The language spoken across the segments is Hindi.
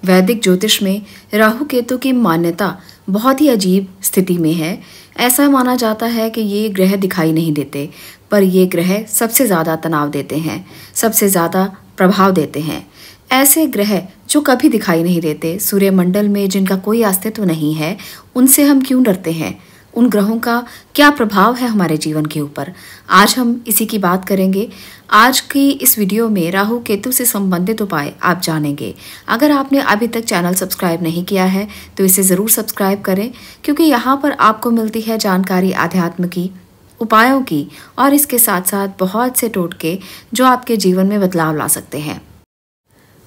वैदिक ज्योतिष में राहु केतु की मान्यता बहुत ही अजीब स्थिति में है। ऐसा माना जाता है कि ये ग्रह दिखाई नहीं देते, पर ये ग्रह सबसे ज़्यादा तनाव देते हैं, सबसे ज़्यादा प्रभाव देते हैं। ऐसे ग्रह जो कभी दिखाई नहीं देते, सूर्यमंडल में जिनका कोई अस्तित्व नहीं है, उनसे हम क्यों डरते हैं? उन ग्रहों का क्या प्रभाव है हमारे जीवन के ऊपर? आज हम इसी की बात करेंगे। आज की इस वीडियो में राहु केतु से संबंधित उपाय आप जानेंगे। अगर आपने अभी तक चैनल सब्सक्राइब नहीं किया है तो इसे ज़रूर सब्सक्राइब करें, क्योंकि यहाँ पर आपको मिलती है जानकारी आध्यात्म की, उपायों की और इसके साथ साथ बहुत से टोटके जो आपके जीवन में बदलाव ला सकते हैं।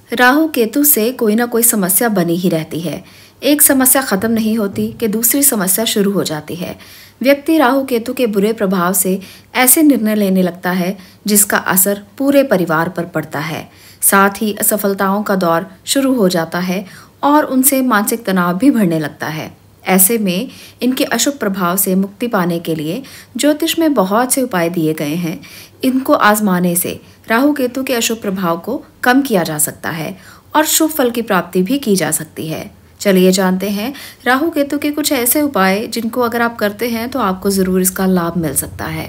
राहु केतु से कोई ना कोई समस्या बनी ही रहती है। एक समस्या खत्म नहीं होती कि दूसरी समस्या शुरू हो जाती है। व्यक्ति राहु केतु के बुरे प्रभाव से ऐसे निर्णय लेने लगता है जिसका असर पूरे परिवार पर पड़ता है। साथ ही असफलताओं का दौर शुरू हो जाता है और उनसे मानसिक तनाव भी बढ़ने लगता है। ऐसे में इनके अशुभ प्रभाव से मुक्ति पाने के लिए ज्योतिष में बहुत से उपाय दिए गए हैं। इनको आजमाने से राहु केतु के अशुभ प्रभाव को कम किया जा सकता है और शुभ फल की प्राप्ति भी की जा सकती है। चलिए जानते हैं राहु केतु के कुछ ऐसे उपाय जिनको अगर आप करते हैं तो आपको ज़रूर इसका लाभ मिल सकता है।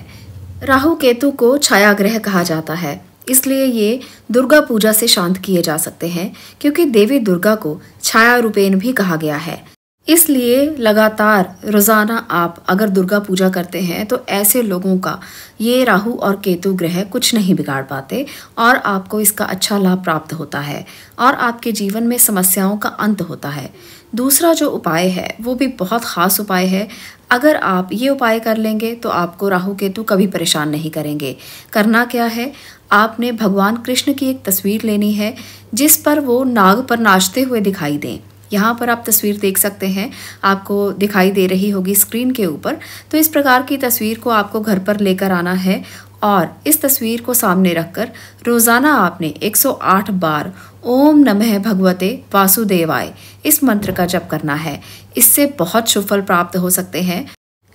राहु केतु को छाया ग्रह कहा जाता है, इसलिए ये दुर्गा पूजा से शांत किए जा सकते हैं, क्योंकि देवी दुर्गा को छाया रूपेण भी कहा गया है। इसलिए लगातार रोज़ाना आप अगर दुर्गा पूजा करते हैं तो ऐसे लोगों का ये राहु और केतु ग्रह कुछ नहीं बिगाड़ पाते और आपको इसका अच्छा लाभ प्राप्त होता है और आपके जीवन में समस्याओं का अंत होता है। दूसरा जो उपाय है वो भी बहुत ख़ास उपाय है। अगर आप ये उपाय कर लेंगे तो आपको राहु केतु कभी परेशान नहीं करेंगे। करना क्या है, आपने भगवान कृष्ण की एक तस्वीर लेनी है जिस पर वो नाग पर नाचते हुए दिखाई दें। यहाँ पर आप तस्वीर देख सकते हैं, आपको दिखाई दे रही होगी स्क्रीन के ऊपर। तो इस प्रकार की तस्वीर को आपको घर पर लेकर आना है और इस तस्वीर को सामने रखकर रोज़ाना आपने 108 बार ओम नमः भगवते वासुदेवाय इस मंत्र का जप करना है। इससे बहुत शुभ फल प्राप्त हो सकते हैं।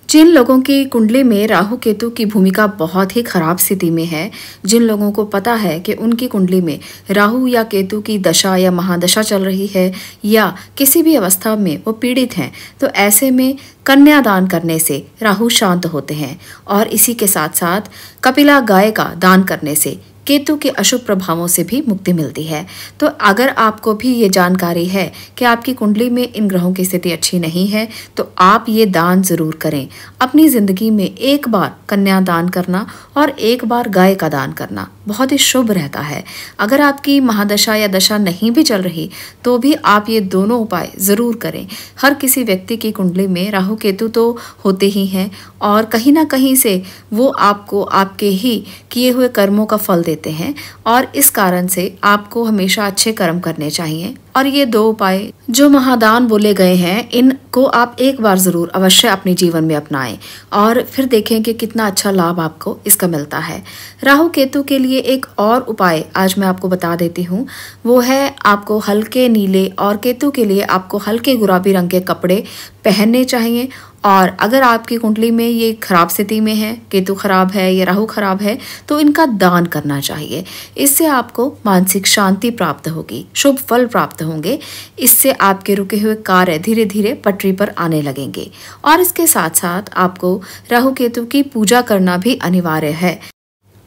जिन लोगों की कुंडली में राहु केतु की भूमिका बहुत ही खराब स्थिति में है, जिन लोगों को पता है कि उनकी कुंडली में राहु या केतु की दशा या महादशा चल रही है या किसी भी अवस्था में वो पीड़ित हैं, तो ऐसे में कन्यादान करने से राहु शांत होते हैं और इसी के साथ साथ कपिला गाय का दान करने से केतु के अशुभ प्रभावों से भी मुक्ति मिलती है। तो अगर आपको भी ये जानकारी है कि आपकी कुंडली में इन ग्रहों की स्थिति अच्छी नहीं है, तो आप ये दान जरूर करें। अपनी जिंदगी में एक बार कन्यादान करना और एक बार गाय का दान करना बहुत ही शुभ रहता है। अगर आपकी महादशा या दशा नहीं भी चल रही तो भी आप ये दोनों उपाय जरूर करें। हर किसी व्यक्ति की कुंडली में राहु केतु तो होते ही हैं और कहीं ना कहीं से वो आपको आपके ही किए हुए कर्मों का फल देते हैं और इस कारण से आपको हमेशा अच्छे कर्म करने चाहिए। और ये दो उपाय जो महादान बोले गए हैं, इनको आप एक बार जरूर अवश्य अपने जीवन में अपनाएं और फिर देखें कि कितना अच्छा लाभ आपको इसका मिलता है। राहु केतु के लिए एक और उपाय आज मैं आपको बता देती हूँ। वो है आपको हल्के नीले और केतु के लिए आपको हल्के गुलाबी रंग के कपड़े पहनने चाहिए। और अगर आपकी कुंडली में ये खराब स्थिति में है, केतु खराब है या राहु खराब है, तो इनका दान करना चाहिए। इससे आपको मानसिक शांति प्राप्त होगी, शुभ फल प्राप्त होंगे। इससे आपके रुके हुए कार्य धीरे धीरे पटरी पर आने लगेंगे। और इसके साथ साथ आपको राहु केतु की पूजा करना भी अनिवार्य है।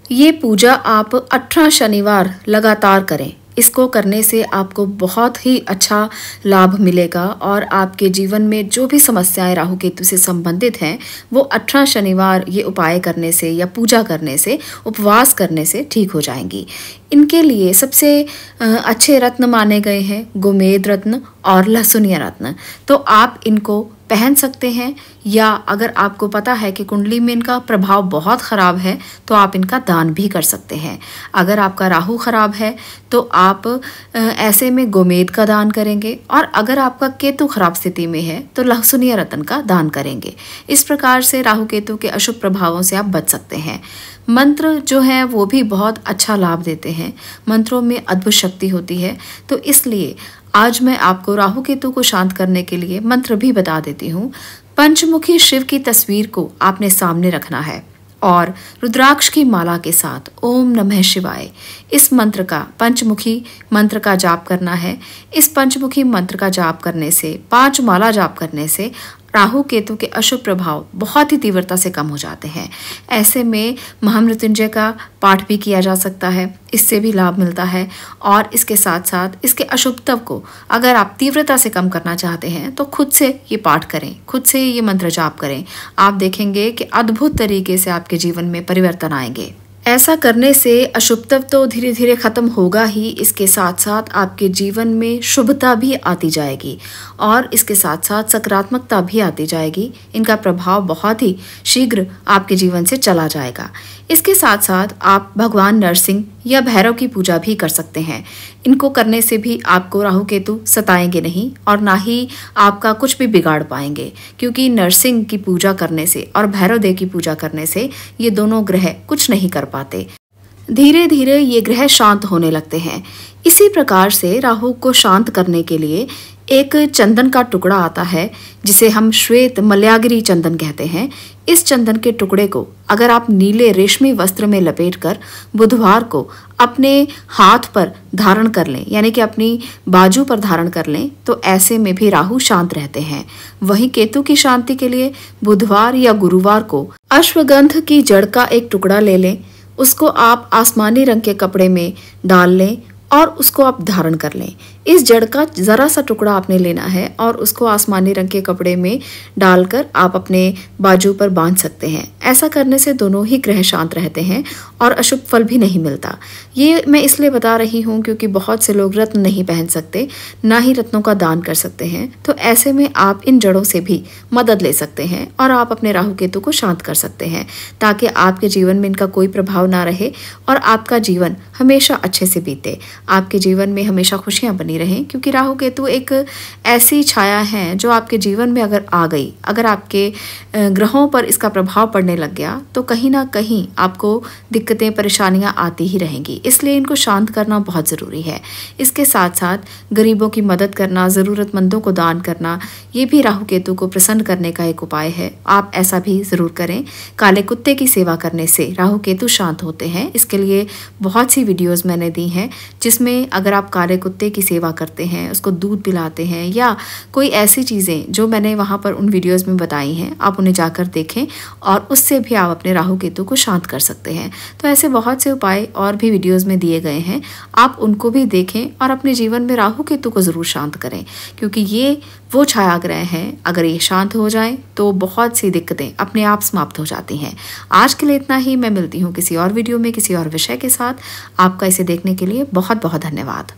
ये पूजा आप 18 शनिवार लगातार करें। इसको करने से आपको बहुत ही अच्छा लाभ मिलेगा और आपके जीवन में जो भी समस्याएं राहु केतु से संबंधित हैं, वो 18 शनिवार ये उपाय करने से या पूजा करने से, उपवास करने से ठीक हो जाएंगी। इनके लिए सबसे अच्छे रत्न माने गए हैं गोमेद रत्न और लहसुनिया रत्न। तो आप इनको पहन सकते हैं, या अगर आपको पता है कि कुंडली में इनका प्रभाव बहुत ख़राब है तो आप इनका दान भी कर सकते हैं। अगर आपका राहु खराब है तो आप ऐसे में गोमेद का दान करेंगे और अगर आपका केतु खराब स्थिति में है तो लहसुनिया रत्न का दान करेंगे। इस प्रकार से राहु केतु के अशुभ प्रभावों से आप बच सकते हैं। मंत्र जो है वो भी बहुत अच्छा लाभ देते हैं। मंत्रों में अद्भुत शक्ति होती है, तो इसलिए आज मैं आपको राहु केतु को शांत करने के लिए मंत्र भी बता देती हूँ। पंचमुखी शिव की तस्वीर को आपने सामने रखना है और रुद्राक्ष की माला के साथ ओम नमः शिवाय इस मंत्र का पंचमुखी मंत्र का जाप करना है। इस पंचमुखी मंत्र का जाप करने से, 5 माला जाप करने से राहु केतु के अशुभ प्रभाव बहुत ही तीव्रता से कम हो जाते हैं। ऐसे में महामृत्युंजय का पाठ भी किया जा सकता है, इससे भी लाभ मिलता है। और इसके साथ साथ इसके अशुभत्व को अगर आप तीव्रता से कम करना चाहते हैं तो खुद से ये पाठ करें, खुद से ये मंत्र जाप करें। आप देखेंगे कि अद्भुत तरीके से आपके जीवन में परिवर्तन आएंगे। ऐसा करने से अशुभत्व तो धीरे धीरे खत्म होगा ही, इसके साथ साथ आपके जीवन में शुभता भी आती जाएगी और इसके साथ साथ सकारात्मकता भी आती जाएगी। इनका प्रभाव बहुत ही शीघ्र आपके जीवन से चला जाएगा। इसके साथ साथ आप भगवान नरसिंह या भैरव की पूजा भी कर सकते हैं। इनको करने से भी आपको राहु केतु सताएंगे नहीं और ना ही आपका कुछ भी बिगाड़ पाएंगे, क्योंकि नरसिंह की पूजा करने से और भैरव देव की पूजा करने से ये दोनों ग्रह कुछ नहीं कर पाते। धीरे धीरे ये ग्रह शांत होने लगते हैं। इसी प्रकार से राहु को शांत करने के लिए एक चंदन का टुकड़ा आता है जिसे हम श्वेत मलयागिरी चंदन कहते हैं। इस चंदन के टुकड़े को अगर आप नीले रेशमी वस्त्र में लपेटकर बुधवार को अपने हाथ पर धारण कर लें, यानी कि अपनी बाजू पर धारण कर लें, तो ऐसे में भी राहु शांत रहते हैं। वहीं केतु की शांति के लिए बुधवार या गुरुवार को अश्वगंध की जड़ का एक टुकड़ा ले लें, उसको आप आसमानी रंग के कपड़े में डाल लें और उसको आप धारण कर लें। इस जड़ का ज़रा सा टुकड़ा आपने लेना है और उसको आसमानी रंग के कपड़े में डालकर आप अपने बाजू पर बांध सकते हैं। ऐसा करने से दोनों ही ग्रह शांत रहते हैं और अशुभ फल भी नहीं मिलता। ये मैं इसलिए बता रही हूँ क्योंकि बहुत से लोग रत्न नहीं पहन सकते, ना ही रत्नों का दान कर सकते हैं। तो ऐसे में आप इन जड़ों से भी मदद ले सकते हैं और आप अपने राहु केतु को शांत कर सकते हैं, ताकि आपके जीवन में इनका कोई प्रभाव ना रहे और आपका जीवन हमेशा अच्छे से बीते, आपके जीवन में हमेशा खुशियां बनी रहें। क्योंकि राहु केतु एक ऐसी छाया है जो आपके जीवन में अगर आ गई, अगर आपके ग्रहों पर इसका प्रभाव पड़ने लग गया, तो कहीं ना कहीं आपको दिक्कतें परेशानियां आती ही रहेंगी। इसलिए इनको शांत करना बहुत ज़रूरी है। इसके साथ साथ गरीबों की मदद करना, ज़रूरतमंदों को दान करना, ये भी राहु केतु को प्रसन्न करने का एक उपाय है। आप ऐसा भी ज़रूर करें। काले कुत्ते की सेवा करने से राहु केतु शांत होते हैं। इसके लिए बहुत सी वीडियोज़ मैंने दी हैं, जिसमें अगर आप काले कुत्ते की सेवा करते हैं, उसको दूध पिलाते हैं या कोई ऐसी चीज़ें जो मैंने वहाँ पर उन वीडियोज़ में बताई हैं, आप उन्हें जाकर देखें और उससे भी आप अपने राहु केतु को शांत कर सकते हैं। तो ऐसे बहुत से उपाय और भी वीडियोज़ में दिए गए हैं, आप उनको भी देखें और अपने जीवन में राहु केतु को ज़रूर शांत करें, क्योंकि ये वो छाया ग्रह हैं, अगर ये शांत हो जाएं तो बहुत सी दिक्कतें अपने आप समाप्त हो जाती हैं। आज के लिए इतना ही। मैं मिलती हूँ किसी और वीडियो में किसी और विषय के साथ। आपका इसे देखने के लिए बहुत बहुत धन्यवाद।